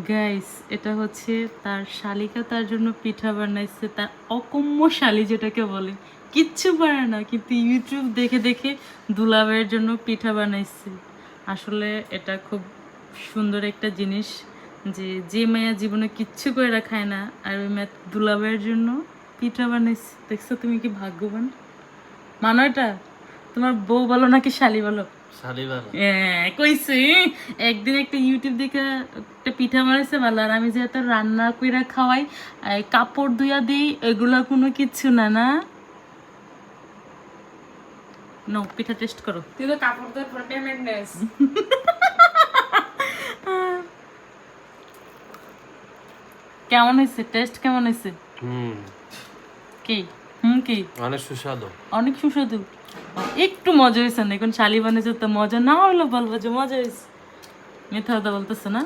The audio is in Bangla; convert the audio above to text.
গাইস এটা হচ্ছে তার শালিকা তার জন্য পিঠা বানাইছে, তার অকম্য শালি যেটাকে বলে, কিচ্ছু পারে না কিন্তু ইউটিউব দেখে দেখে দুলাভাইয়ের জন্য পিঠা বানাইছে। আসলে এটা খুব সুন্দর একটা জিনিস যে যে মায়া জীবনে কিচ্ছু করে খায় না আর ওই মেয়ে দুলাভাইয়ের জন্য পিঠা বানাইছে। দেখছো তুমি কি ভাগ্যবান, মানো এটা? তোমার বউ বলো নাকি শালি বলো? কইছি একদিন একটা ইউটিউব দেখে একটা পিঠা বানাইছে ভালো, আর আমি যেহেতু রান্না কইরা খাওয়াই, কাপড় ধুইয়া দিই, এগুলা কোনো কিচ্ছু না। না নো, পিঠা টেস্ট করো। তুই তো কাপড় ধোয়ার পর পেমেন্ট নেস। কেমন হয়েছে? টেস্ট কেমন হয়েছে? কি কি অনেক সুস্বাদু, অনেক সুস্বাদু। একটু মজা হয়েছে না? এখন শালি বানিয়েছে তো মজা না হইলো বলবো যে মজা হয়েছে, মিথ্যা কথা বলতেছে না।